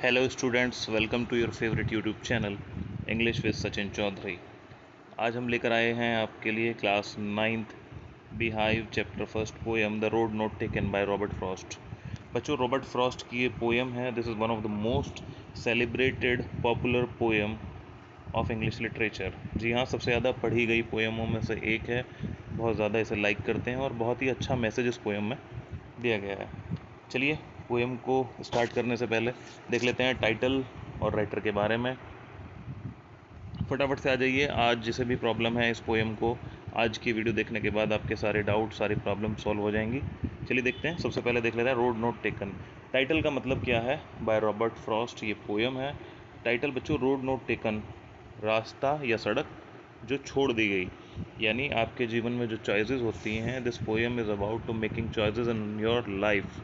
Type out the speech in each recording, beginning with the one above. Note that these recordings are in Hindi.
Hello students, welcome to your favourite YouTube channel English with Sachin Chaudhary. आज हम लेकर आए हैं आपके लिए class 9th beehive chapter first poem the road not taken by Robert Frost. बच्चों, रॉबर्ट फ्रॉस्ट की ये पोएम है। This is one of the most celebrated popular poem of English literature. जी हाँ, सबसे ज़्यादा पढ़ी गई पोएमों में से एक है। बहुत ज़्यादा इसे लाइक करते हैं और बहुत ही अच्छा मैसेज इस पोएम में दिया गया है। चलिए, पोएम को स्टार्ट करने से पहले देख लेते हैं टाइटल और राइटर के बारे में। फटाफट से आ जाइए। आज जिसे भी प्रॉब्लम है इस पोएम को, आज की वीडियो देखने के बाद आपके सारे डाउट, सारी प्रॉब्लम सॉल्व हो जाएंगी। चलिए देखते हैं। सबसे पहले देख लेते हैं रोड नोट टेकन। टाइटल का मतलब क्या है? बाय रॉबर्ट फ्रॉस्ट ये पोएम है। टाइटल बच्चों, रोड नोट टेकन, रास्ता या सड़क जो छोड़ दी गई। यानी आपके जीवन में जो चॉइसेस होती हैं, this poem is about to making choices in your life,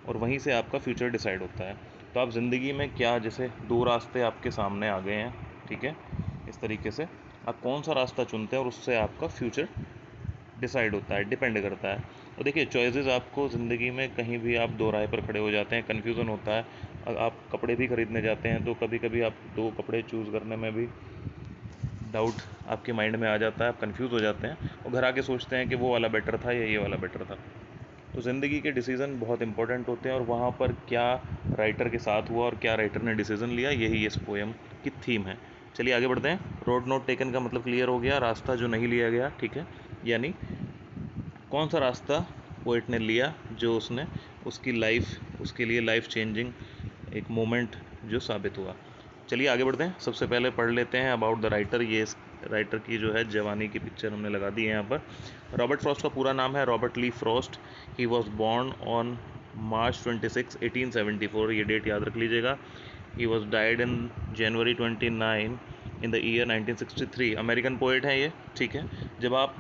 और वहीं से आपका फ्यूचर डिसाइड होता है। तो आप ज़िंदगी में क्या, जैसे दो रास्ते आपके सामने आ गए हैं, ठीक है, इस तरीके से आप कौन सा रास्ता चुनते हैं और उससे आपका फ्यूचर डिसाइड होता है, डिपेंड करता है। और देखिए, चॉइसेस आपको ज़िंदगी में कहीं भी आप दो राह पर खड़े हो जाते हैं, कन्फ्यूज़न होता है। आप कपड़े भी खरीदने जाते हैं तो कभी कभी आप दो कपड़े चूज़ करने में भी डाउट आपके माइंड में आ जाता है, आप कंफ्यूज हो जाते हैं और घर आके सोचते हैं कि वो वाला बेटर था या ये वाला बेटर था। तो ज़िंदगी के डिसीज़न बहुत इंपॉर्टेंट होते हैं और वहाँ पर क्या राइटर के साथ हुआ और क्या राइटर ने डिसीज़न लिया, यही इस पोएम की थीम है। चलिए आगे बढ़ते हैं। रोड नोट टेकन का मतलब क्लियर हो गया, रास्ता जो नहीं लिया गया, ठीक है। यानी कौन सा रास्ता पोएट ने लिया जो उसने उसकी लाइफ, उसके लिए लाइफ चेंजिंग एक मोमेंट जो साबित हुआ। चलिए आगे बढ़ते हैं। सबसे पहले पढ़ लेते हैं अबाउट द राइटर। ये इस राइटर की जो है जवानी की पिक्चर हमने लगा दी है यहाँ पर। रॉबर्ट फ्रॉस्ट का पूरा नाम है Robert Lee Frost. He was born on March 26, 1874। ये डेट याद रख लीजिएगा। He was died in January 29 in the year 1963। American poet है ये, ठीक है। जब आप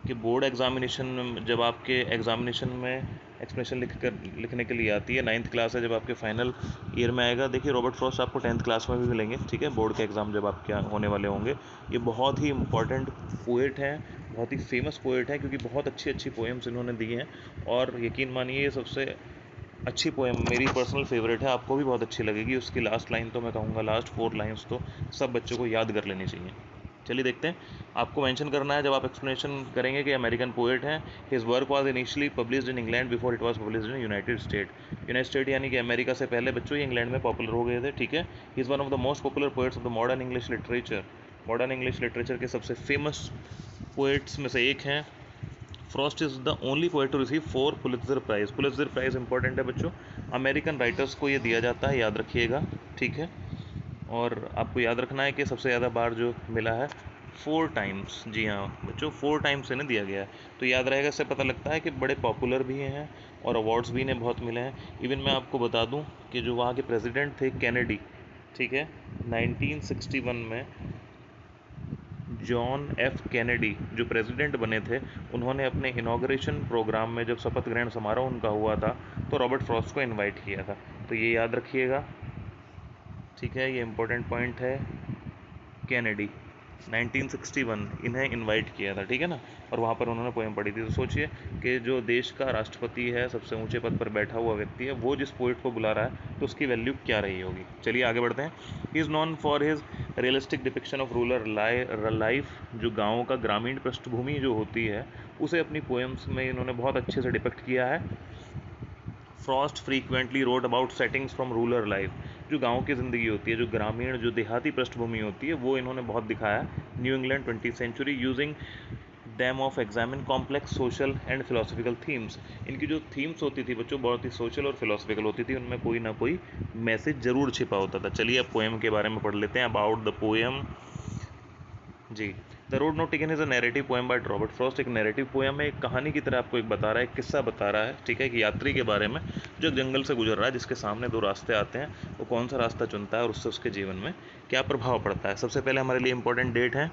कि बोर्ड एग्जामिनेशन में, जब आपके एग्जामिनेशन में एक्सप्रेशन लिखने के लिए आती है, 9th क्लास है, जब आपके फाइनल ईयर में आएगा, देखिए रॉबर्ट फ्रॉस्ट आपको 10th क्लास में भी मिलेंगे, ठीक है। बोर्ड के एग्ज़ाम जब आपके होने वाले होंगे। ये बहुत ही इंपॉर्टेंट पोएट हैं, बहुत ही फेमस पोएट हैं, क्योंकि बहुत अच्छी अच्छी पोएम्स इन्होंने दी हैं। और यकीन मानिए, ये सबसे अच्छी पोएम मेरी पर्सनल फेवरेट है, आपको भी बहुत अच्छी लगेगी। उसकी लास्ट लाइन तो मैं कहूँगा, लास्ट 4 लाइन्स तो सब बच्चों को याद कर लेनी चाहिए। चलिए देखते हैं। आपको मेंशन करना है जब आप एक्सप्लेनेशन करेंगे कि अमेरिकन पोएट हैं। His work was initially published in England before it was published in United state. United state यानी कि अमेरिका से पहले बच्चों ये इंग्लैंड में पॉपुलर हो गए थे, ठीक है। He is one of the most popular poets of the modern English literature. Modern English literature के सबसे फेमस पोएट्स में से एक हैं। Frost is the only poet to receive 4 Pulitzer prize. Pulitzer prize important है बच्चों, अमेरिकन राइटर्स को ये दिया जाता है, याद रखिएगा, ठीक है। और आपको याद रखना है कि सबसे ज़्यादा बार जो मिला है 4 टाइम्स। जी हाँ बच्चों, 4 टाइम्स इन्हें दिया गया है, तो याद रहेगा। इससे पता लगता है कि बड़े पॉपुलर भी हैं और अवार्ड्स भी इन्हें बहुत मिले हैं। इवन मैं आपको बता दूं कि जो वहाँ के प्रेसिडेंट थे, कैनेडी, ठीक है, 1961 में जॉन एफ कैनेडी जो प्रेसिडेंट बने थे, उन्होंने अपने इनॉग्रेशन प्रोग्राम में, जब शपथ ग्रहण समारोह उनका हुआ था, तो रॉबर्ट फ्रॉस्ट को इनवाइट किया था। तो ये याद रखिएगा, ठीक है। ये इंपॉर्टेंट पॉइंट है। कैनेडी 1961 इन्हें इनवाइट किया था, ठीक है ना। और वहाँ पर उन्होंने पोएम पढ़ी थी। तो सोचिए कि जो देश का राष्ट्रपति है, सबसे ऊंचे पद पर बैठा हुआ व्यक्ति है, वो जिस पोइट को बुला रहा है, तो उसकी वैल्यू क्या रही होगी। चलिए आगे बढ़ते हैं। He is non for his realistic depiction of rural life. जो गाँव का ग्रामीण पृष्ठभूमि जो होती है, उसे अपनी पोएम्स में इन्होंने बहुत अच्छे से डिपिक्ट किया है। Frost frequently road about settings from rural life. जो गांव की ज़िंदगी होती है, जो ग्रामीण, जो देहाती पृष्ठभूमि होती है, वो इन्होंने बहुत दिखाया है। New England 20th century using them of examine complex social and philosophical themes. इनकी जो थीम्स होती थी बच्चों, बहुत ही सोशल और फिलोसफिकल होती थी, उनमें कोई ना कोई मैसेज ज़रूर छिपा होता था। चलिए अब पोएम के बारे में पढ़ लेते हैं। About the poem. जी, the road not taken is a narrative poem by Robert Frost. एक नैरेटिव पोएम है, एक कहानी की तरह आपको एक बता रहा है, एक किस्सा बता रहा है, ठीक है। एक यात्री के बारे में जो एक जंगल से गुजर रहा है, जिसके सामने दो रास्ते आते हैं, वो कौन सा रास्ता चुनता है और उससे उसके जीवन में क्या प्रभाव पड़ता है। सबसे पहले हमारे लिए इंपॉर्टेंट डेट है,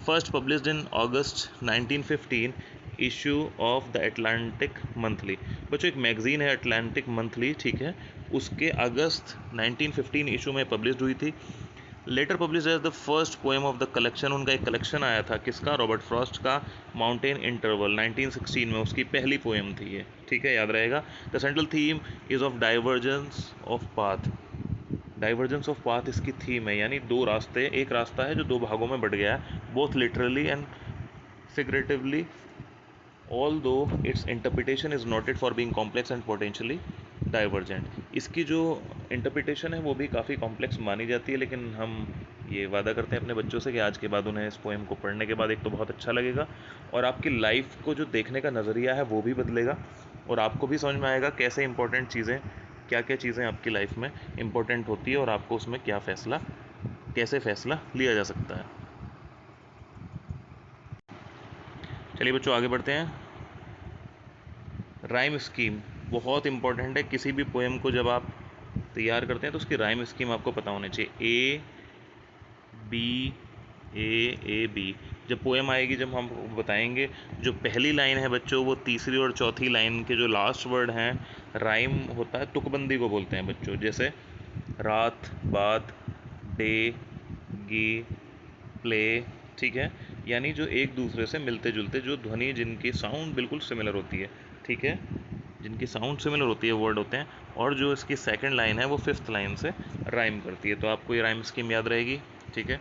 first published in August 1915, issue of the Atlantic monthly. बच्चों, एक मैगजीन है अटलांटिक मंथली, ठीक है, उसके अगस्त 1915 इशू में पब्लिश हुई थी। Later publish as the first poem of the collection. उनका एक कलेक्शन आया था, किसका? रॉबर्ट फ्रॉस्ट का, माउंटेन इंटरवल 1916 में उसकी पहली पोएम थी ये, ठीक है, याद रहेगा। The central theme is of divergence of path. Divergence of path इसकी थीम है, यानी दो रास्ते, एक रास्ता है जो दो भागों में बढ़ गया है, both literally and figuratively, although its interpretation is noted for being complex and potentially divergent। इसकी जो इंटरप्रिटेशन है वो भी काफ़ी कॉम्प्लेक्स मानी जाती है, लेकिन हम ये वादा करते हैं अपने बच्चों से कि आज के बाद उन्हें इस पोएम को पढ़ने के बाद एक तो बहुत अच्छा लगेगा, और आपकी लाइफ को जो देखने का नज़रिया है वो भी बदलेगा, और आपको भी समझ में आएगा कैसे इंपॉर्टेंट चीज़ें, क्या क्या चीज़ें आपकी लाइफ में इंपॉर्टेंट होती है और आपको उसमें क्या फ़ैसला, कैसे फ़ैसला लिया जा सकता है। चलिए बच्चों आगे बढ़ते हैं। राइम स्कीम बहुत इंपॉर्टेंट है, किसी भी पोएम को जब आप तैयार करते हैं तो उसकी राइम स्कीम आपको पता होनी चाहिए। ए बी ए बी, जब पोएम आएगी, जब हम बताएंगे, जो पहली लाइन है बच्चों वो तीसरी और चौथी लाइन के जो लास्ट वर्ड हैं राइम होता है, तुकबंदी को बोलते हैं बच्चों। जैसे रात, बात, डे, गी, प्ले, ठीक है, यानी जो एक दूसरे से मिलते जुलते, जो ध्वनि जिनकी साउंड बिल्कुल सिमिलर होती है, ठीक है, जिनकी साउंड सिमिलर होती है वर्ड होते हैं, और जो इसकी सेकंड लाइन है वो फिफ्थ लाइन से राइम करती है। तो आपको ये राइम स्कीम याद रहेगी, ठीक है।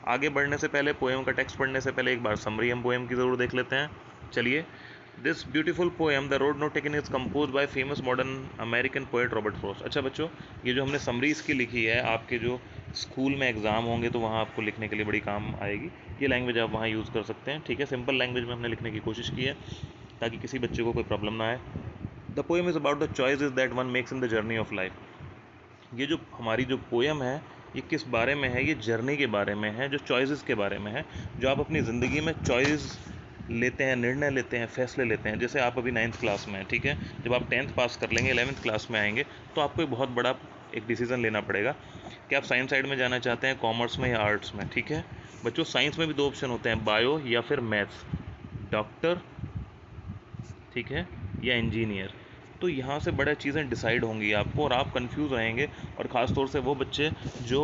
आगे बढ़ने से पहले, पोएम का टेक्स्ट पढ़ने से पहले एक बार समरी हम पोएम की ज़रूर देख लेते हैं। चलिए। This beautiful poem the road not taken is compose by famous modern American poet Robert Frost. अच्छा बच्चों, ये जो हमने समरी इसकी लिखी है, आपके जो स्कूल में एग्ज़ाम होंगे तो वहाँ आपको लिखने के लिए बड़ी काम आएगी। ये लैंग्वेज आप वहाँ यूज़ कर सकते हैं, ठीक है। सिंपल लैंग्वेज में हमने लिखने की कोशिश की है ताकि किसी बच्चे को कोई प्रॉब्लम ना आए। The poem is about the choices that one makes in the journey of life. ये जो हमारी जो पोएम है ये किस बारे में है? ये जर्नी के बारे में है, जो चॉइसेस के बारे में है, जो आप अपनी ज़िंदगी में चॉइस लेते हैं, निर्णय लेते हैं, फैसले लेते हैं। जैसे आप अभी 9th क्लास में हैं, ठीक है, जब आप 10th पास कर लेंगे, 11th क्लास में आएंगे, तो आपको एक बहुत बड़ा एक डिसीज़न लेना पड़ेगा कि आप साइंस साइड में जाना चाहते हैं, कॉमर्स में या आर्ट्स में, ठीक है। बच्चों साइंस में भी दो ऑप्शन होते हैं, बायो या फिर मैथ्स, डॉक्टर, ठीक है, या इंजीनियर। तो यहाँ से बड़ी चीज़ें डिसाइड होंगी आपको, और आप कंफ्यूज रहेंगे, और ख़ास तौर से वो बच्चे जो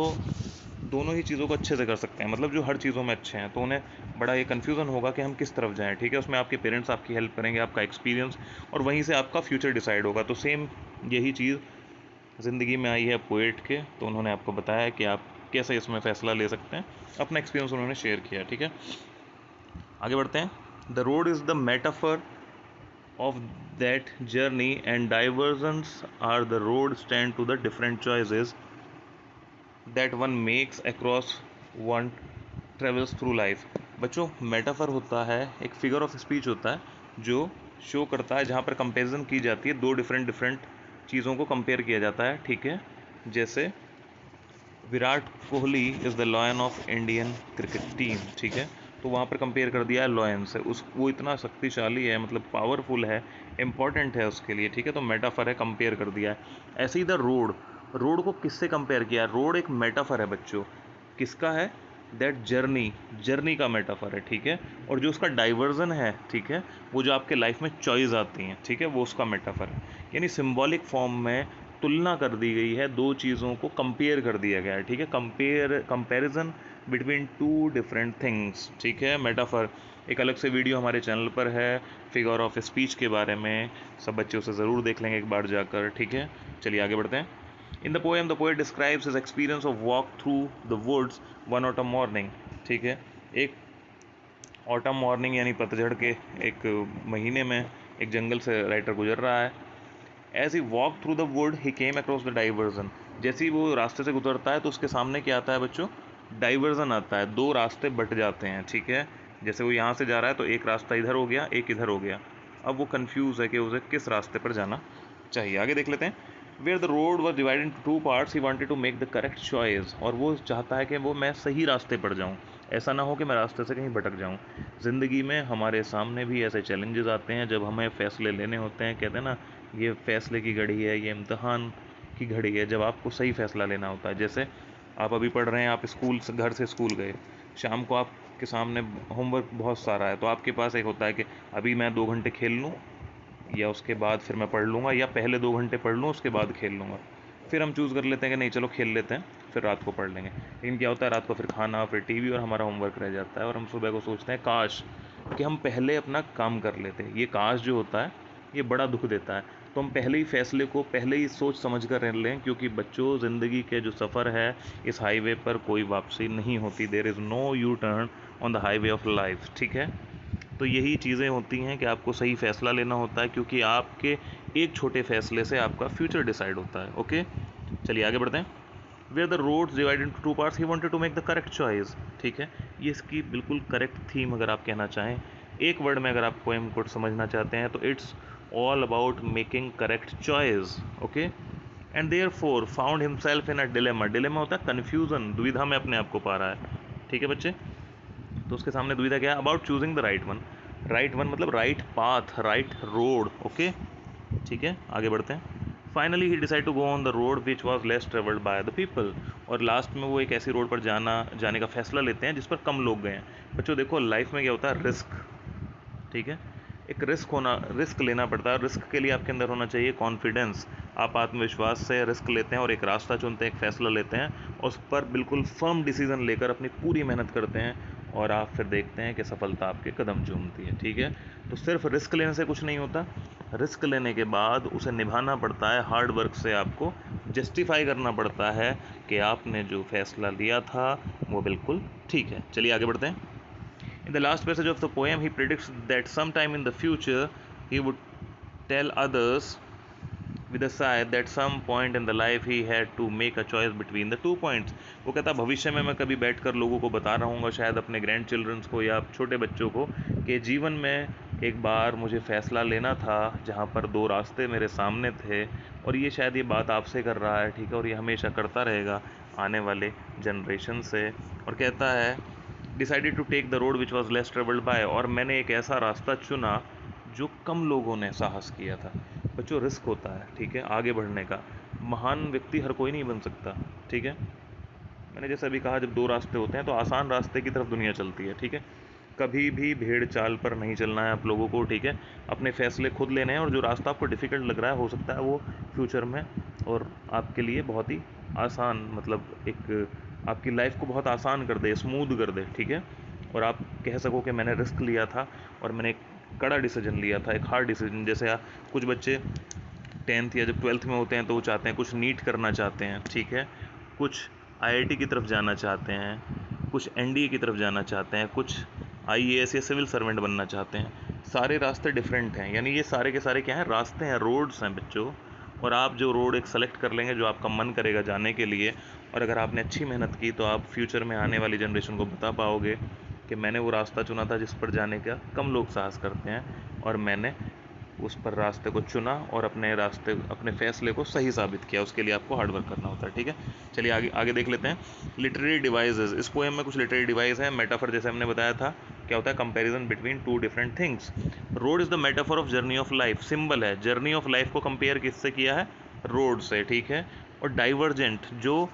दोनों ही चीज़ों को अच्छे से कर सकते हैं, मतलब जो हर चीज़ों में अच्छे हैं, तो उन्हें बड़ा ये कन्फ्यूज़न होगा कि हम किस तरफ जाएं, ठीक है। उसमें आपके पेरेंट्स आपकी हेल्प करेंगे, आपका एक्सपीरियंस, और वहीं से आपका फ्यूचर डिसाइड होगा। तो सेम यही चीज़ ज़िंदगी में आई है पोएट के, तो उन्होंने आपको बताया कि आप कैसे इसमें फ़ैसला ले सकते हैं, अपना एक्सपीरियंस उन्होंने शेयर किया, ठीक है। आगे बढ़ते हैं। The road is the metaphor of that journey and diversions are the road stand to the different choices that one makes across one travels through life। बच्चों मेटाफर होता है, एक फिगर ऑफ स्पीच होता है जो शो करता है, जहाँ पर कंपैरिजन की जाती है, दो डिफरेंट चीज़ों को कंपेयर किया जाता है, ठीक है। जैसे Virat Kohli is the lion of Indian cricket team, ठीक है, तो वहाँ पर कंपेयर कर दिया है लॉयन से। उस वो इतना शक्तिशाली है, मतलब पावरफुल है, इम्पॉर्टेंट है उसके लिए, ठीक है, तो मेटाफर है, कंपेयर कर दिया है। ऐसे ही द रोड, रोड को किससे कंपेयर किया है? रोड एक मेटाफर है बच्चों, किसका है? दैट जर्नी, जर्नी का मेटाफर है, ठीक है। और जो उसका डाइवर्जन है, ठीक है, वो जो आपके लाइफ में चॉइस आती हैं, ठीक है, वो उसका मेटाफर है। यानी सिम्बॉलिक फॉर्म में तुलना कर दी गई है, दो चीज़ों को कंपेयर कर दिया गया है, ठीक है, comparison between two different things, ठीक है। मेटाफर एक अलग से वीडियो हमारे चैनल पर है फिगर ऑफ स्पीच के बारे में, सब बच्चे उसे ज़रूर देख लेंगे एक बार जाकर, ठीक है। चलिए आगे बढ़ते हैं। In the poem the poet describes his experience of walk through the woods one autumn morning, ठीक है। एक ऑटम मॉर्निंग यानी पतझड़ के एक महीने में एक जंगल से राइटर गुजर रहा है। As he walk through the wood he came across the diversion. जैसे ही वो रास्ते से गुजरता है तो उसके सामने क्या आता है बच्चों? डाइवर्जन आता है, दो रास्ते बट जाते हैं, ठीक है। जैसे वो यहाँ से जा रहा है तो एक रास्ता इधर हो गया, एक इधर हो गया। अब वो कंफ्यूज है कि उसे किस रास्ते पर जाना चाहिए। आगे देख लेते हैं। Where the road was divided into two parts he wanted to make the correct choice. और वो चाहता है कि वो मैं सही रास्ते पर जाऊँ, ऐसा ना हो कि मैं रास्ते से कहीं भटक जाऊँ। ज़िंदगी में हमारे सामने भी ऐसे चैलेंजेस आते हैं जब हमें फ़ैसले लेने होते हैं। कहते हैं ना, ये फ़ैसले की घड़ी है, ये इम्तहान की घड़ी है, जब आपको सही फ़ैसला लेना होता है। जैसे आप अभी पढ़ रहे हैं, आप स्कूल से, घर से स्कूल गए, शाम को आपके सामने होमवर्क बहुत सारा है, तो आपके पास एक होता है कि अभी मैं 2 घंटे खेल लूँ, या उसके बाद फिर मैं पढ़ लूँगा, या पहले 2 घंटे पढ़ लूँ उसके बाद खेल लूँगा। फिर हम चूज़ कर लेते हैं कि नहीं चलो खेल लेते हैं, फिर रात को पढ़ लेंगे। लेकिन क्या होता है, रात को फिर खाना, फिर टीवी और हमारा होमवर्क रह जाता है, और हम सुबह को सोचते हैं काश कि हम पहले अपना काम कर लेते। ये काश जो होता है ये बड़ा दुख देता है। तो हम पहले ही फैसले को पहले ही सोच समझ कर लें, क्योंकि बच्चों ज़िंदगी के जो सफ़र है इस हाईवे पर कोई वापसी नहीं होती। There is no U turn on the highway of life, ठीक है। तो यही चीज़ें होती हैं कि आपको सही फ़ैसला लेना होता है, क्योंकि आपके एक छोटे फैसले से आपका फ्यूचर डिसाइड होता है। ओके, चलिए आगे बढ़ते हैं। Where the roads divide into two parts he wanted to make the correct choice, ठीक है। ये इसकी बिल्कुल करेक्ट थीम अगर आप कहना चाहें, एक वर्ड में अगर आप पोएम को समझना चाहते हैं तो it's all about making correct choice. Okay, and therefore found himself in a dilemma. Dilemma होता है कन्फ्यूज़न, दुविधा में अपने आप को पा रहा है, ठीक है बच्चे। तो उसके सामने दुविधा क्या है? About choosing the right one. Right one मतलब right path, right road. Okay, ठीक है, आगे बढ़ते हैं। फाइनली ही decide to go on the road which was less travelled by the people. और लास्ट में वो एक ऐसी रोड पर जाने का फैसला लेते हैं जिस पर कम लोग गए हैं। बच्चों देखो, लाइफ में क्या होता है? रिस्क, ठीक है। एक रिस्क लेना पड़ता है। रिस्क के लिए आपके अंदर होना चाहिए कॉन्फिडेंस। आप आत्मविश्वास से रिस्क लेते हैं और एक रास्ता चुनते हैं, एक फ़ैसला लेते हैं और उस पर बिल्कुल फर्म डिसीज़न लेकर अपनी पूरी मेहनत करते हैं और आप फिर देखते हैं कि सफलता आपके कदम चूमती है, ठीक है। तो सिर्फ रिस्क लेने से कुछ नहीं होता, रिस्क लेने के बाद उसे निभाना पड़ता है। हार्ड वर्क से आपको जस्टिफाई करना पड़ता है कि आपने जो फैसला लिया था वो बिल्कुल ठीक है। चलिए आगे बढ़ते हैं। In the last passage of the poem, he predicts that sometime in the future he would tell others with a sigh that some point in the life he had to make a choice between the two points. वो कहता भविष्य में मैं कभी बैठकर लोगों को बता रहा हूँ, शायद अपने ग्रैंड चिल्ड्रंस को या छोटे बच्चों को, कि जीवन में एक बार मुझे फ़ैसला लेना था जहाँ पर दो रास्ते मेरे सामने थे, और ये शायद ये बात आपसे कर रहा है, ठीक है, और ये हमेशा करता रहेगा आने वाले जनरेशन से। और कहता है decided to take the road which was less travelled by, और मैंने एक ऐसा रास्ता चुना जो कम लोगों ने साहस किया था। बच्चों रिस्क होता है, ठीक है, आगे बढ़ने का। महान व्यक्ति हर कोई नहीं बन सकता, ठीक है। मैंने जैसा अभी कहा, जब दो रास्ते होते हैं तो आसान रास्ते की तरफ दुनिया चलती है, ठीक है। कभी भी भेड़ चाल पर नहीं चलना है आप लोगों को, ठीक है। अपने फैसले खुद लेने हैं और जो रास्ता आपको डिफ़िकल्ट लग रहा है, हो सकता है वो फ्यूचर में और आपके लिए बहुत ही आसान, मतलब एक आपकी लाइफ को बहुत आसान कर दे, स्मूथ कर दे, ठीक है। और आप कह सको कि मैंने रिस्क लिया था और मैंने एक कड़ा डिसीजन लिया था, एक हार्ड डिसीजन। जैसे कुछ बच्चे 10th या जब 12th में होते हैं तो वो चाहते हैं कुछ नीट करना चाहते हैं, ठीक है, कुछ आईआईटी की तरफ जाना चाहते हैं, कुछ एनडीए की तरफ जाना चाहते हैं, कुछ आईएएस या सिविल सर्वेंट बनना चाहते हैं। सारे रास्ते डिफरेंट हैं, यानी ये सारे के सारे क्या हैं? रास्ते हैं, रोड्स हैं बच्चों। और आप जो रोड एक सेलेक्ट कर लेंगे जो आपका मन करेगा जाने के लिए, और अगर आपने अच्छी मेहनत की तो आप फ्यूचर में आने वाली जनरेशन को बता पाओगे कि मैंने वो रास्ता चुना था जिस पर जाने का कम लोग साहस करते हैं, और मैंने उस पर रास्ते को चुना और अपने फ़ैसले को सही साबित किया। उसके लिए आपको हार्ड वर्क करना होता है, ठीक है। चलिए आगे आगे देख लेते हैं। लिटरेरी डिवाइसेस, इस पोएम में कुछ लिटरेरी डिवाइस है। मेटाफर जैसे हमने बताया था, क्या होता है? Comparison between two different things. Road is the metaphor of journey of life, symbol है। जर्नी ऑफ लाइफ को कंपेयर किससे किया है? रोड से, ठीक है। और डाइवर्जेंट, जो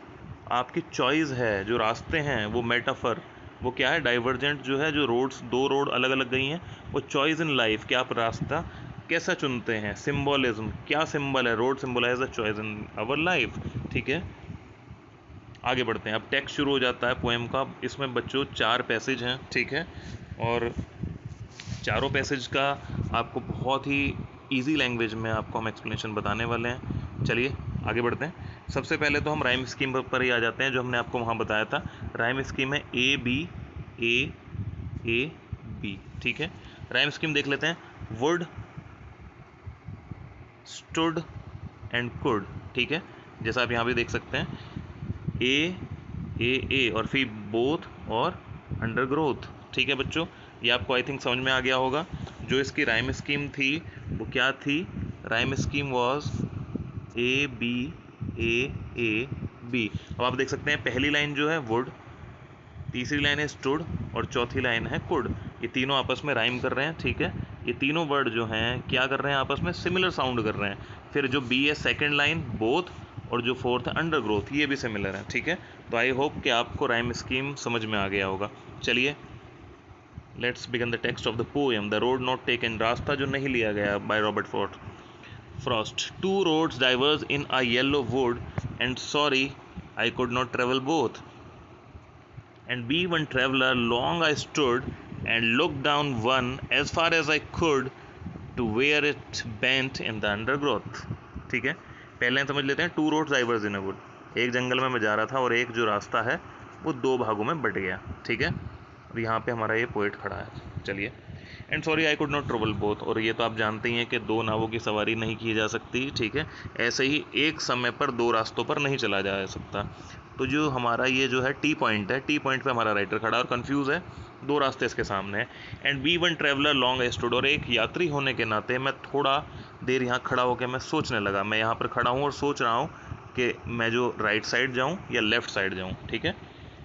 आपकी चॉइस है, जो रास्ते हैं, वो मेटाफर, वो क्या है? डाइवर्जेंट जो है, जो रोड्स, दो रोड अलग अलग गई हैं, वो चॉइस इन लाइफ, क्या आप रास्ता कैसा चुनते हैं। सिम्बोलिज्म, क्या सिंबल है? Road symbolise the choice in our life, ठीक है। आगे बढ़ते हैं। अब टेक्स्ट शुरू हो जाता है पोएम का। इसमें बच्चों 4 पैसेज हैं, ठीक है, और चारों पैसेज का आपको बहुत ही इजी लैंग्वेज में आपको हम एक्सप्लेनेशन बताने वाले हैं। चलिए आगे बढ़ते हैं। सबसे पहले तो हम राइम स्कीम पर ही आ जाते हैं, जो हमने आपको वहाँ बताया था। राइम स्कीम है A B A A B, ठीक है। राइम स्कीम देख लेते हैं। वुड, स्टूड एंड कुड, ठीक है, जैसा आप यहाँ भी देख सकते हैं। ए और फिर बोथ और अंडर ग्रोथ, ठीक है बच्चों। ये आपको आई थिंक समझ में आ गया होगा। जो इसकी राइम स्कीम थी वो क्या थी? Rhyme scheme was A A B. अब आप देख सकते हैं पहली लाइन जो है वुड, तीसरी लाइन है स्टूड और चौथी लाइन है कुड। ये तीनों आपस में राइम कर रहे हैं, ठीक है। ये तीनों वर्ड जो हैं क्या कर रहे हैं? आपस में सिमिलर साउंड कर रहे हैं। फिर जो बी है सेकंड लाइन बोथ, और जो फोर्थ है अंडर ग्रोथ, ये भी सिमिलर है, ठीक है। तो आई होप कि आपको राइम स्कीम समझ में आ गया होगा। चलिए let's begin the text of the poem. The road not taken, रास्ता जो नहीं लिया गया, by Robert Frost. Two roads diverse in a yellow wood and sorry I could not travel both, and be one traveler long I stood and looked down one as far as I could, to where it bent in the undergrowth. ठीक है, पहले समझ लेते हैं two roads diverge in a wood. एक जंगल में मैं जा रहा था और एक जो रास्ता है वो दो भागों में बट गया। ठीक है, और यहाँ पे हमारा ये पोएट खड़ा है। चलिए, and sorry I could not travel both. और ये तो आप जानते ही हैं कि दो नावों की सवारी नहीं की जा सकती। ठीक है, ऐसे ही एक समय पर दो रास्तों पर नहीं चला जा सकता। तो जो हमारा ये जो है टी पॉइंट है, टी पॉइंट पे हमारा राइटर खड़ा और कंफ्यूज है, दो रास्ते इसके सामने हैं। And we one traveller long I stood, और एक यात्री होने के नाते मैं थोड़ा देर यहाँ खड़ा होकर मैं सोचने लगा। मैं यहाँ पर खड़ा हूँ और सोच रहा हूँ कि मैं जो राइट साइड जाऊँ या लेफ़्ट साइड जाऊँ। ठीक है,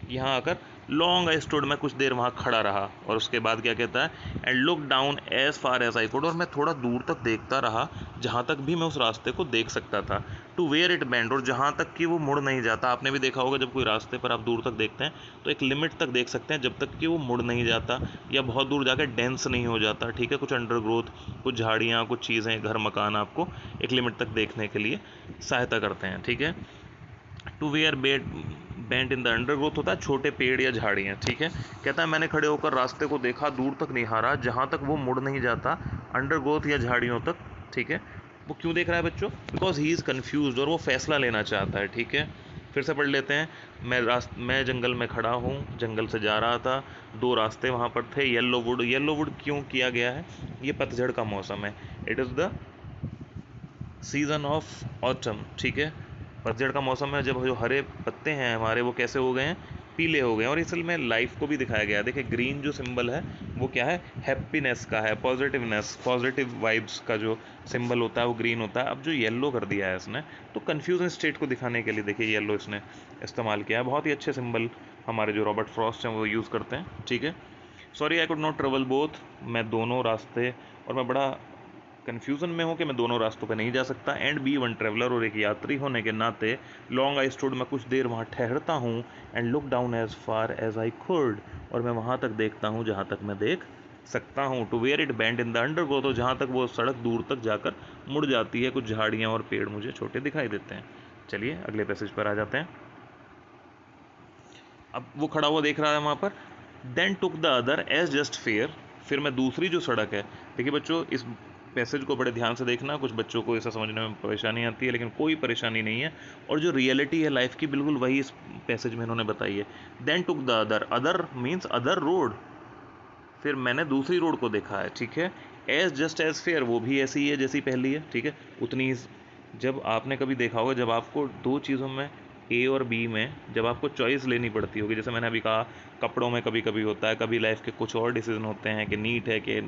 यहाँ आकर लॉन्ग आई स्टूड, मैं कुछ देर वहाँ खड़ा रहा। और उसके बाद क्या कहता है, and look down as far as I could, और मैं थोड़ा दूर तक देखता रहा जहाँ तक भी मैं उस रास्ते को देख सकता था। टू वेयर इट बेंड, और जहाँ तक कि वो मुड़ नहीं जाता। आपने भी देखा होगा जब कोई रास्ते पर आप दूर तक देखते हैं तो एक लिमिट तक देख सकते हैं, जब तक कि वो मुड़ नहीं जाता या बहुत दूर जाकर डेंस नहीं हो जाता। ठीक है, कुछ अंडरग्रोथ, कुछ झाड़ियाँ, कुछ चीज़ें, घर मकान आपको एक लिमिट तक देखने के लिए सहायता करते हैं। ठीक है, to where bent in the undergrowth होता है छोटे पेड़ या झाड़ियाँ। ठीक है, कहता है मैंने खड़े होकर रास्ते को देखा, दूर तक निहारा, जहाँ तक वो मुड़ नहीं जाता, अंडरग्रोथ या झाड़ियों तक। ठीक है, वो क्यों देख रहा है बच्चों? बिकॉज ही इज़ कन्फ्यूज, और वो फैसला लेना चाहता है। ठीक है, फिर से पढ़ लेते हैं। मैं जंगल में खड़ा हूँ, जंगल से जा रहा था, दो रास्ते वहाँ पर थे। येलो वुड, येलो वुड क्यों किया गया है? ये पतझड़ का मौसम है, it is the season off autumn. ठीक है, पतझड़ का मौसम है, जब जो हरे पत्ते हैं हमारे वो कैसे हो गए हैं, पीले हो गए हैं। और इसलिए में लाइफ को भी दिखाया गया है। देखिए ग्रीन जो सिंबल है वो क्या है, हैप्पीनेस का है, पॉजिटिवनेस, पॉजिटिव वाइब्स का जो सिंबल होता है वो ग्रीन होता है। अब जो येलो कर दिया है इसने, तो कन्फ्यूजन स्टेट को दिखाने के लिए देखिए येलो इसने इस्तेमाल किया है। बहुत ही अच्छे सिंबल हमारे जो रॉबर्ट फ्रॉस्ट हैं वो यूज़ करते हैं। ठीक है, sorry I could not travel both, मैं दोनों रास्ते, और मैं बड़ा कन्फ्यूज़न में हूँ कि मैं दोनों रास्तों पर नहीं जा सकता। एंड बी वन ट्रेवलर, और एक यात्री होने के नाते, लॉन्ग आई स्टूड, मैं कुछ देर वहाँ ठहरता हूँ। And look down as far as I could, और मैं वहाँ तक देखता हूँ जहाँ तक मैं देख सकता हूँ। To where it bend in the undergrowth, तो जहाँ तक वो सड़क दूर तक जाकर मुड़ जाती है, कुछ झाड़ियाँ और पेड़ मुझे छोटे दिखाई देते हैं। चलिए अगले पैसेज पर आ जाते हैं। अब वो खड़ा हुआ देख रहा है वहाँ पर। Then took the other as just fair, फिर मैं दूसरी जो सड़क है, देखिए बच्चों इस पैसेज को बड़े ध्यान से देखना। कुछ बच्चों को इसे समझने में परेशानी आती है, लेकिन कोई परेशानी नहीं है, और जो रियलिटी है लाइफ की बिल्कुल वही इस पैसेज में इन्होंने बताई है। Then took the other, other means other road, फिर मैंने दूसरी रोड को देखा है। ठीक है, एज जस्ट एज फेयर, वो भी ऐसी ही है जैसी पहली है। ठीक है, उतनी ही, जब आपने कभी देखा होगा जब आपको दो चीज़ों में, ए और बी में, जब आपको चॉइस लेनी पड़ती होगी, जैसे मैंने अभी कहा कपड़ों में कभी कभी होता है, कभी लाइफ के कुछ और डिसीजन होते हैं कि नीट है कि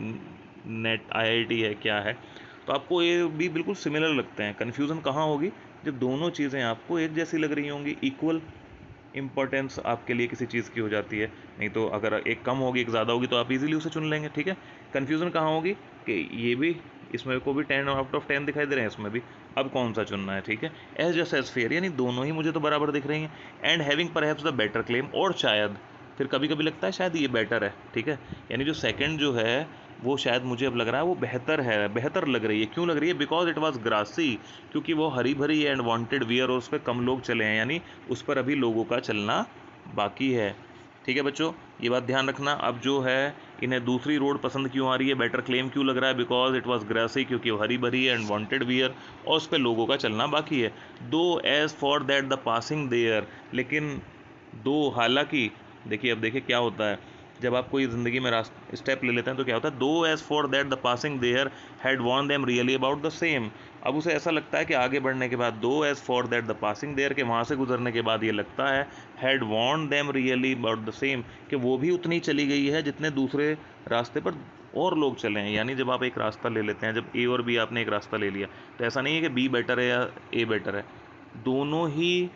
नेट आईआईटी है क्या है, तो आपको ये भी बिल्कुल सिमिलर लगते हैं। कन्फ्यूज़न कहाँ होगी? जब दोनों चीज़ें आपको एक जैसी लग रही होंगी, इक्वल इंपॉर्टेंस आपके लिए किसी चीज़ की हो जाती है। नहीं तो अगर एक कम होगी एक ज़्यादा होगी तो आप इजीली उसे चुन लेंगे। ठीक है, कन्फ्यूज़न कहाँ होगी कि ये भी, इसमें को भी 10 आउट ऑफ 10 दिखाई दे रहे हैं, इसमें भी, अब कौन सा चुनना है? ठीक है, एज जस्ट एज फेयर, यानी दोनों ही मुझे तो बराबर दिख रही हैं। And having perhaps the better claim, और शायद, फिर कभी कभी लगता है शायद ये बेटर है। ठीक है, यानी जो सेकंड जो है वो शायद मुझे अब लग रहा है वो बेहतर है, बेहतर लग रही है। क्यों लग रही है? बिकॉज इट वॉज ग्रासी, क्योंकि वो हरी भरी एंड वांटेड वियर, और उस पर कम लोग चले हैं, यानी उस पर अभी लोगों का चलना बाकी है। ठीक है बच्चों, ये बात ध्यान रखना। अब जो है इन्हें दूसरी रोड पसंद क्यों आ रही है, बेटर क्लेम क्यों लग रहा है? बिकॉज इट वॉज ग्रासी, क्योंकि वो हरी भरी एंड वांटेड वियर, और उस पर लोगों का चलना बाकी है। Though as for that the passing there, लेकिन दो, हालांकि, देखिए अब देखिए क्या होता है जब आप कोई ज़िंदगी में स्टेप ले लेते हैं तो क्या होता है, though as for that the passing there had worn them really about the same. अब उसे ऐसा लगता है कि आगे बढ़ने के बाद, though as for that the passing there, के वहाँ से गुजरने के बाद ये लगता है, had worn them really about the same, कि वो भी उतनी चली गई है जितने दूसरे रास्ते पर और लोग चले हैं। यानी जब आप एक रास्ता ले लेते हैं, जब ए और बी आपने एक रास्ता ले लिया, तो ऐसा नहीं है कि बी बेटर है या ए बेटर है, दोनों ही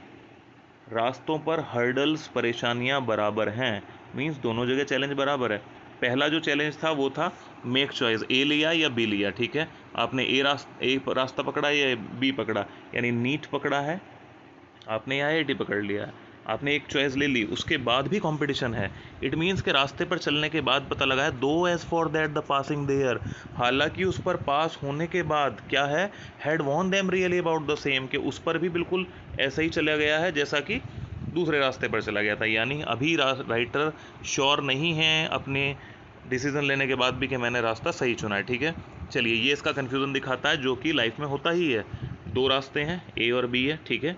रास्तों पर हर्डल्स, परेशानियां बराबर हैं। मींस दोनों जगह चैलेंज बराबर है। पहला जो चैलेंज था वो था मेक चॉइस, ए लिया या बी लिया। ठीक है, आपने ए रास्ता पकड़ा या बी पकड़ा, यानी नीट पकड़ा है आपने या आईआईटी पकड़ लिया है, आपने एक चॉइस ले ली, उसके बाद भी कंपटीशन है। इट मीन्स के रास्ते पर चलने के बाद पता लगा है, though as for that the passing there, हालांकि उस पर पास होने के बाद क्या है, had worn them really about the same, के उस पर भी बिल्कुल ऐसा ही चला गया है जैसा कि दूसरे रास्ते पर चला गया था। यानी अभी राइटर श्योर नहीं है अपने डिसीजन लेने के बाद भी कि मैंने रास्ता सही चुना है। ठीक है, चलिए, ये इसका कन्फ्यूज़न दिखाता है जो कि लाइफ में होता ही है। दो रास्ते हैं, ए और बी है, ठीक है।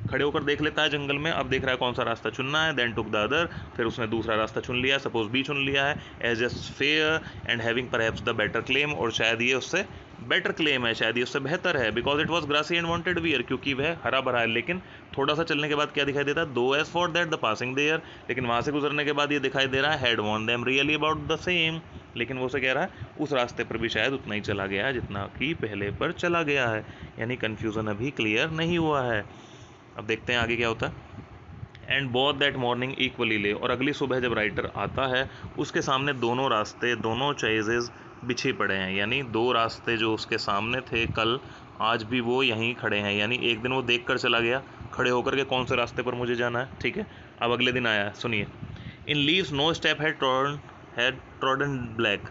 खड़े होकर देख लेता है जंगल में, अब देख रहा है कौन सा रास्ता चुनना है, देन टुक द अदर, फिर उसने दूसरा रास्ता चुन लिया, सपोज बी चुन लिया है, as just fair and having perhaps the better claim, और शायद ये उससे बेटर क्लेम है, शायद ये उससे बेहतर है, because it was grassy and wanted wear, क्योंकि वह हरा भरा है। लेकिन थोड़ा सा चलने के बाद क्या दिखाई देता है, though as for that the passing there, लेकिन वहाँ से गुजरने के बाद ये दिखाई दे रहा है had want them really about the same, लेकिन वो से कह रहा है उस रास्ते पर भी शायद उतना ही चला गया है जितना कि पहले पर चला गया है, यानी कन्फ्यूज़न अभी क्लियर नहीं हुआ है। अब देखते हैं आगे क्या होता है। And both that morning equally ले, और अगली सुबह जब राइटर आता है उसके सामने दोनों रास्ते, दोनों चॉइसेस बिछे पड़े हैं, यानी दो रास्ते जो उसके सामने थे कल, आज भी वो यहीं खड़े हैं। यानी एक दिन वो देख कर चला गया खड़े होकर के कौन से रास्ते पर मुझे जाना है, ठीक है। अब अगले दिन आया, सुनिए। In leaves no step had trodden black,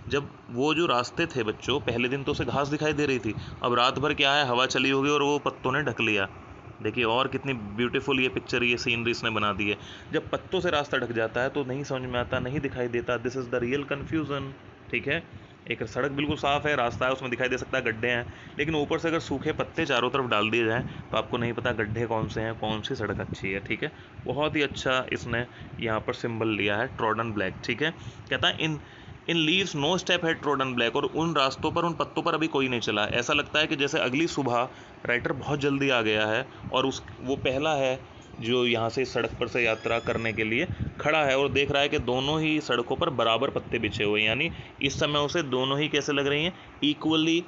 जब वो जो रास्ते थे बच्चों, पहले दिन तो उसे घास दिखाई दे रही थी, अब रात भर क्या है, हवा चली होगी और वो पत्तों ने ढक लिया। देखिए और कितनी ब्यूटीफुल ये पिक्चर, ये सीनरी इसने बना दी है। जब पत्तों से रास्ता ढक जाता है तो नहीं समझ में आता, नहीं दिखाई देता, this is the real confusion, ठीक है। एक सड़क बिल्कुल साफ़ है, रास्ता है, उसमें दिखाई दे सकता है गड्ढे हैं, लेकिन ऊपर से अगर सूखे पत्ते चारों तरफ डाल दिए जाएँ तो आपको नहीं पता गड्ढे कौन से हैं, कौन सी सड़क अच्छी है, ठीक है। बहुत ही अच्छा इसने यहाँ पर सिंबल लिया है, ट्रॉडन ब्लैक, ठीक है। कहता है in leaves no step had trodden black, और उन रास्तों पर, उन पत्तों पर अभी कोई नहीं चला। ऐसा लगता है कि जैसे अगली सुबह राइटर बहुत जल्दी आ गया है और वो पहला है जो यहाँ से सड़क पर से यात्रा करने के लिए खड़ा है और देख रहा है कि दोनों ही सड़कों पर बराबर पत्ते बिछे हुए हैं, यानी इस समय उसे दोनों ही कैसे लग रही हैं, equally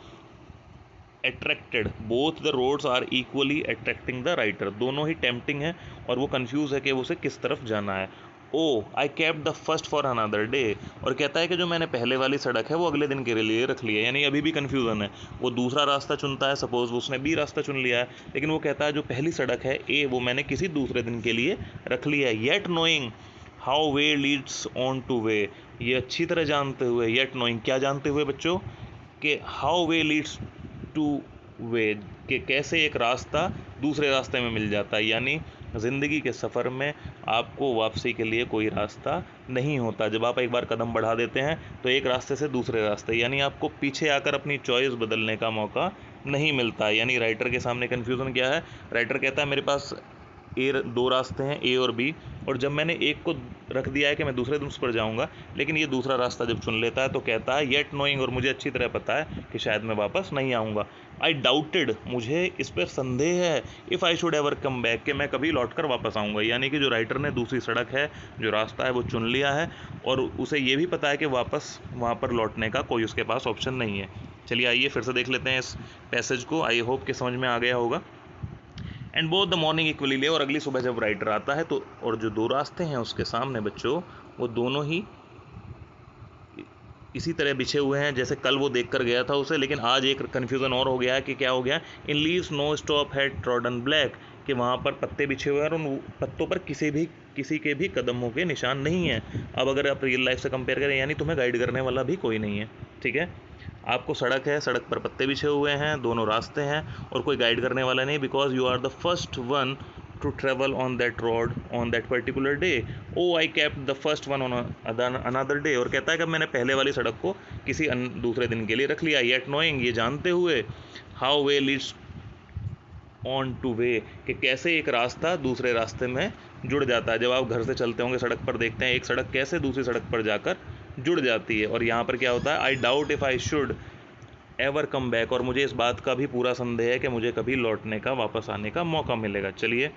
attracted, both the roads are equally attracting the writer, दोनों ही टेम्पटिंग है और वो कंफ्यूज है कि उसे किस तरफ जाना है। Oh I kept the first for another day, और कहता है कि जो मैंने पहले वाली सड़क है वो अगले दिन के लिए रख ली है, यानी अभी भी कन्फ्यूज़न है। वो दूसरा रास्ता चुनता है, सपोज उसने बी रास्ता चुन लिया है, लेकिन वो कहता है जो पहली सड़क है ए, वो मैंने किसी दूसरे दिन के लिए रख लिया है। Yet knowing how way Leeds on two way, ये अच्छी तरह जानते हुए, येट नोइंग क्या जानते हुए बच्चों, कि how way leads two way, कि कैसे एक रास्ता दूसरे रास्ते में मिल जाता है, यानी ज़िंदगी के सफ़र में आपको वापसी के लिए कोई रास्ता नहीं होता। जब आप एक बार कदम बढ़ा देते हैं तो एक रास्ते से दूसरे रास्ते, यानी आपको पीछे आकर अपनी चॉइस बदलने का मौका नहीं मिलता। यानी राइटर के सामने कन्फ्यूज़न क्या है, राइटर कहता है मेरे पास दो रास्ते हैं ए और बी, और जब मैंने एक को रख दिया है कि मैं दूसरे दिन उस पर जाऊंगा, लेकिन ये दूसरा रास्ता जब चुन लेता है तो कहता है येट नोइंग, और मुझे अच्छी तरह पता है कि शायद मैं वापस नहीं आऊँगा। आई डाउटेड, मुझे इस पर संदेह है, if I should ever come back, कि मैं कभी लौट कर वापस आऊँगा। यानी कि जो राइटर ने दूसरी सड़क है, जो रास्ता है वो चुन लिया है और उसे ये भी पता है कि वापस वहाँ पर लौटने का कोई उसके पास ऑप्शन नहीं है। चलिए आइए फिर से देख लेते हैं इस पैसेज को, आई होप कि समझ में आ गया होगा। And both the morning equally ले, और अगली सुबह जब राइटर आता है तो, और जो दो रास्ते हैं उसके सामने बच्चों, वो दोनों ही इसी तरह बिछे हुए हैं जैसे कल वो देख कर गया था उसे, लेकिन आज एक कन्फ्यूज़न और हो गया है कि क्या हो गया, in leaves no stop had trodden black, कि वहाँ पर पत्ते बिछे हुए हैं और उन पत्तों पर किसी के भी कदमों के निशान नहीं हैं। अब अगर आप रियल लाइफ से कंपेयर करें, यानी तुम्हें गाइड करने वाला भी कोई नहीं है, ठीक है। आपको सड़क है, सड़क पर पत्ते बिछे हुए हैं, दोनों रास्ते हैं और कोई गाइड करने वाला नहीं, because you are the first one to travel on that road on that particular day. Oh I kept the first one on another day, और कहता है कि मैंने पहले वाली सड़क को किसी दूसरे दिन के लिए रख लिया। येट नोइंग, ये जानते हुए, how way Leeds on two way, कि कैसे एक रास्ता दूसरे रास्ते में जुड़ जाता है। जब आप घर से चलते होंगे सड़क पर देखते हैं एक सड़क कैसे दूसरी सड़क पर जाकर जुड़ जाती है। और यहाँ पर क्या होता है, I doubt if I should ever come back, और मुझे इस बात का भी पूरा संदेह है कि मुझे कभी लौटने का, वापस आने का मौका मिलेगा। चलिए,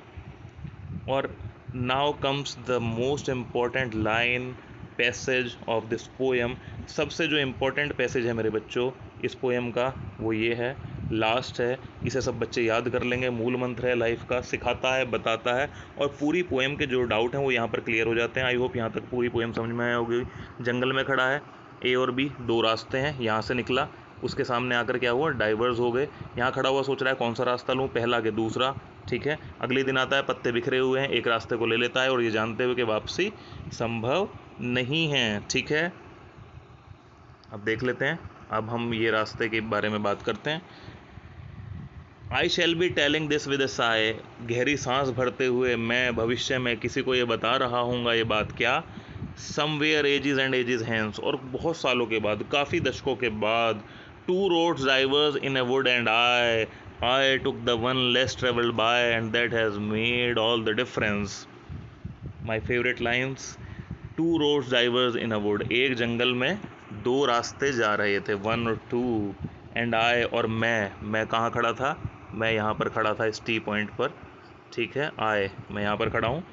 और now comes the most important line passage of this poem. सबसे जो इम्पोर्टेंट पैसेज है मेरे बच्चों इस पोएम का, वो ये है, लास्ट है। इसे सब बच्चे याद कर लेंगे, मूल मंत्र है लाइफ का, सिखाता है, बताता है, और पूरी पोएम के जो डाउट हैं वो यहाँ पर क्लियर हो जाते हैं। आई होप यहाँ तक पूरी पोएम समझ में आया होगी। जंगल में खड़ा है, ए और बी दो रास्ते हैं, यहाँ से निकला, उसके सामने आकर क्या हुआ, डाइवर्स हो गए। यहाँ खड़ा हुआ सोच रहा है कौन सा रास्ता लूँ, पहला कि दूसरा, ठीक है। अगले दिन आता है, पत्ते बिखरे हुए हैं, एक रास्ते को ले लेता है और ये जानते हुए कि वापसी संभव नहीं है, ठीक है। अब देख लेते हैं, अब हम ये रास्ते के बारे में बात करते हैं। I shall be telling this with a sigh, गहरी सांस भरते हुए मैं भविष्य में किसी को ये बता रहा हूँगा ये बात, क्या, somewhere ages and ages hence, और बहुत सालों के बाद, काफ़ी दशकों के बाद, two roads diverge in a wood and I took the one less traveled by and that has made all the difference. My favorite lines. Two roads diverge in a wood, एक जंगल में दो रास्ते जा रहे थे, वन और टू, एंड आई और मैं कहाँ खड़ा था, मैं यहाँ पर खड़ा था इस टी पॉइंट पर, ठीक है, मैं यहाँ पर खड़ा हूँ।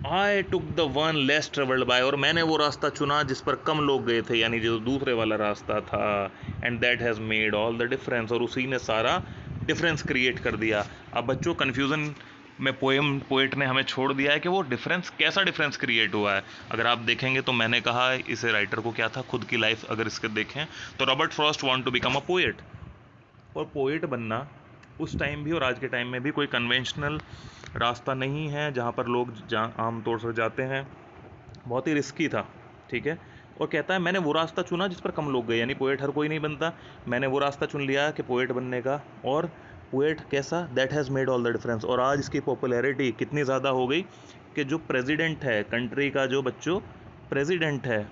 I took the one less travelled by, और मैंने वो रास्ता चुना जिस पर कम लोग गए थे, यानी जो दूसरे वाला रास्ता था, and that has made all the difference, और उसी ने सारा डिफरेंस क्रिएट कर दिया। अब बच्चों कन्फ्यूज़न में पोएट ने हमें छोड़ दिया है कि वो डिफरेंस कैसा डिफरेंस क्रिएट हुआ है। अगर आप देखेंगे तो मैंने कहा इसे राइटर को क्या था, खुद की लाइफ अगर इसके देखें तो Robert Frost want to become a poet, और पोएट बनना उस टाइम भी और आज के टाइम में भी कोई कन्वेंशनल रास्ता नहीं है जहाँ पर लोग आमतौर से जाते हैं, बहुत ही रिस्की था, ठीक है। और कहता है मैंने वो रास्ता चुना जिस पर कम लोग गए, यानी पोएट हर कोई नहीं बनता, मैंने वो रास्ता चुन लिया कि पोएट बनने का, और पोएट कैसा, that has made all the difference. और आज इसकी पॉपुलैरिटी कितनी ज़्यादा हो गई कि जो प्रेसिडेंट है कंट्री का, जो बच्चों प्रेसिडेंट है,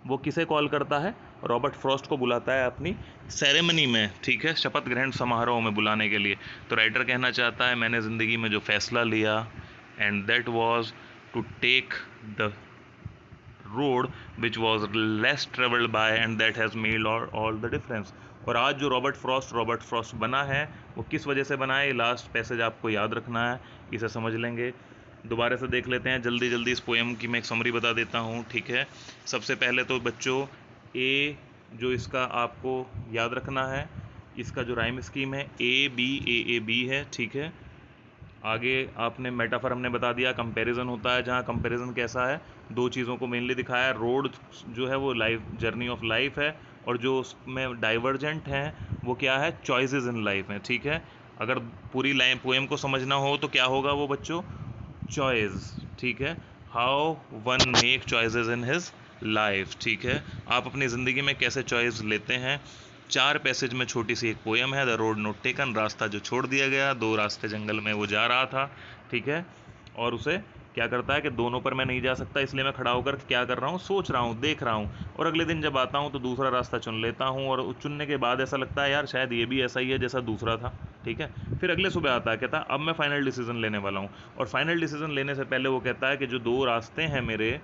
वो किसे कॉल करता है, रॉबर्ट फ्रॉस्ट को बुलाता है अपनी सेरेमनी में, ठीक है, शपथ ग्रहण समारोह में बुलाने के लिए। तो राइटर कहना चाहता है मैंने ज़िंदगी में जो फैसला लिया, and that was to take the road which was less travelled by and that has made all the difference. और आज जो रॉबर्ट फ्रॉस्ट बना है वो किस वजह से बना है, ये लास्ट पैसेज आपको याद रखना है, इसे समझ लेंगे। दोबारा से देख लेते हैं जल्दी इस पोएम की मैं एक समरी बता देता हूँ, ठीक है। सबसे पहले तो बच्चों ए जो इसका आपको याद रखना है, इसका जो राइम स्कीम है ए बी है, ठीक है। आगे आपने मेटाफर हमने बता दिया, कंपैरिजन होता है, जहाँ कंपैरिजन कैसा है, दो चीज़ों को मेनली दिखाया है, रोड जो है वो लाइफ जर्नी ऑफ लाइफ है, और जो उसमें डाइवर्जेंट हैं वो क्या है, चॉइसेस इन लाइफ है, ठीक है। अगर पूरी लाइन पोएम को समझना हो तो क्या होगा वो बच्चों, चॉइस, ठीक है, how one make choices in his life, ठीक है, आप अपनी ज़िंदगी में कैसे चॉइस लेते हैं। 4 पैसेज में छोटी सी एक पोएम है, द रोड नॉट टेकन, रास्ता जो छोड़ दिया गया, 2 रास्ते जंगल में वो जा रहा था, ठीक है, और उसे क्या करता है कि दोनों पर मैं नहीं जा सकता, इसलिए मैं खड़ा होकर क्या कर रहा हूँ, सोच रहा हूँ, देख रहा हूँ, और अगले दिन जब आता हूँ तो दूसरा रास्ता चुन लेता हूँ, और चुनने के बाद ऐसा लगता है यार शायद ये भी ऐसा ही है जैसा दूसरा था, ठीक है। फिर अगले सुबह आता है, कहता है अब मैं फाइनल डिसीजन लेने वाला हूँ, और फाइनल डिसीजन लेने से पहले वो कहता है कि जो 2 रास्ते हैं मेरे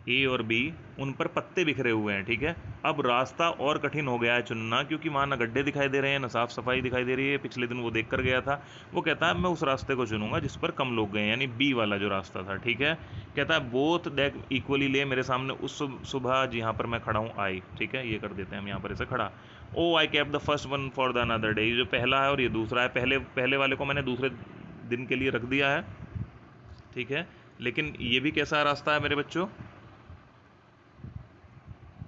ए और बी, उन पर पत्ते बिखरे हुए हैं, ठीक है। अब रास्ता और कठिन हो गया है चुनना, क्योंकि वहाँ ना गड्ढे दिखाई दे रहे हैं, ना साफ़ सफाई दिखाई दे रही है, पिछले दिन वो देख कर गया था। वो कहता है मैं उस रास्ते को चुनूंगा जिस पर कम लोग गए, यानी बी वाला जो रास्ता था, ठीक है। कहता है बोथ दैट इक्वली ले, मेरे सामने उस सुबह जहाँ पर मैं खड़ा हूँ आई, ठीक है, ये कर देते हैं हम यहाँ पर इसे खड़ा। Oh I kept the first one for the another day, ये जो पहला है और ये दूसरा है, पहले वाले को मैंने दूसरे दिन के लिए रख दिया है, ठीक है। लेकिन ये भी कैसा रास्ता है मेरे बच्चों,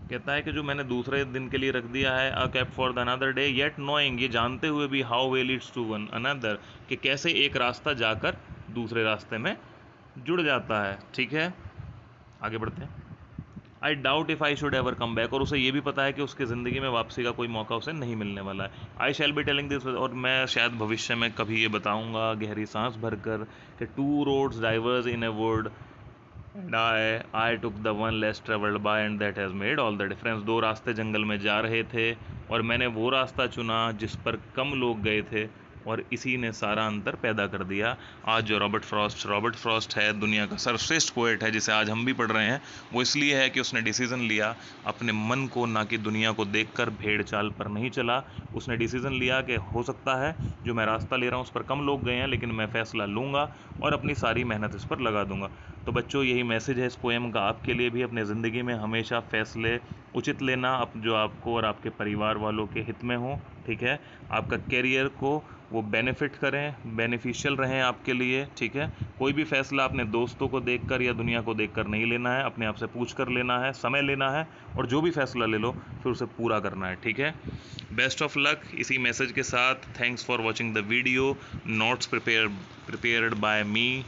कहता है कि जो मैंने दूसरे दिन के लिए रख दिया है, a kept for the another day, yet knowing, ये जानते हुए भी, how way leads to one another, कि कैसे एक रास्ता जाकर दूसरे रास्ते में जुड़ जाता है, ठीक है। आगे बढ़ते हैं। I doubt if I should ever come back, और उसे ये भी पता है कि उसकी ज़िंदगी में वापसी का कोई मौका उसे नहीं मिलने वाला है। आई शैल बी टेलिंग दिस, और मैं शायद भविष्य में कभी ये बताऊंगा गहरी सांस भरकर कि 2 roads diverse in a wood and I took the one less travelled by and that has made all the difference. 2 रास्ते जंगल में जा रहे थे और मैंने वो रास्ता चुना जिस पर कम लोग गए थे, और इसी ने सारा अंतर पैदा कर दिया। आज जो रॉबर्ट फ्रॉस्ट है, दुनिया का सर्वश्रेष्ठ पोएट है जिसे आज हम भी पढ़ रहे हैं, वो इसलिए है कि उसने डिसीज़न लिया अपने मन को, ना कि दुनिया को देखकर भेड़ चाल पर नहीं चला। उसने डिसीज़न लिया कि हो सकता है जो मैं रास्ता ले रहा हूँ उस पर कम लोग गए हैं, लेकिन मैं फ़ैसला लूँगा और अपनी सारी मेहनत इस पर लगा दूँगा। तो बच्चों यही मैसेज है इस पोएम का आपके लिए भी, अपने ज़िंदगी में हमेशा फ़ैसले उचित लेना जो आपको और आपके परिवार वालों के हित में हो, ठीक है। आपका कैरियर को वो बेनिफिट करें, बेनिफिशियल रहें आपके लिए, ठीक है। कोई भी फैसला अपने दोस्तों को देखकर या दुनिया को देखकर नहीं लेना है, अपने आप से पूछ कर लेना है, समय लेना है, और जो भी फैसला ले लो फिर उसे पूरा करना है, ठीक है। बेस्ट ऑफ लक इसी मैसेज के साथ। Thanks for watching the video. Notes prepared by me,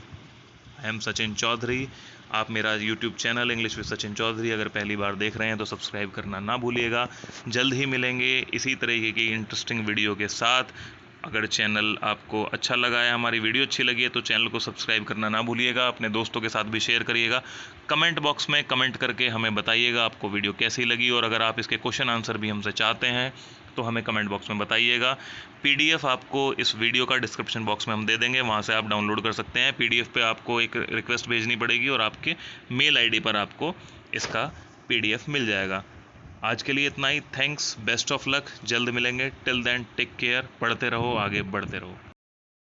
I am Sachin Chaudhary. आप मेरा YouTube channel English with Sachin Chaudhary अगर पहली बार देख रहे हैं तो सब्सक्राइब करना ना भूलिएगा। जल्द ही मिलेंगे इसी तरीके की इंटरेस्टिंग वीडियो के साथ। अगर चैनल आपको अच्छा लगा है, हमारी वीडियो अच्छी लगी है, तो चैनल को सब्सक्राइब करना ना भूलिएगा। अपने दोस्तों के साथ भी शेयर करिएगा। कमेंट बॉक्स में कमेंट करके हमें बताइएगा आपको वीडियो कैसी लगी, और अगर आप इसके क्वेश्चन आंसर भी हमसे चाहते हैं तो हमें कमेंट बॉक्स में बताइएगा। पीडीएफ आपको इस वीडियो का डिस्क्रिप्शन बॉक्स में हम दे देंगे, वहाँ से आप डाउनलोड कर सकते हैं। पीडीएफ पे आपको एक रिक्वेस्ट भेजनी पड़ेगी और आपके मेल आईडी पर आपको इसका पीडीएफ मिल जाएगा। आज के लिए इतना ही। थैंक्स, बेस्ट ऑफ लक, जल्द मिलेंगे। टिल देन टेक केयर, पढ़ते रहो, आगे बढ़ते रहो।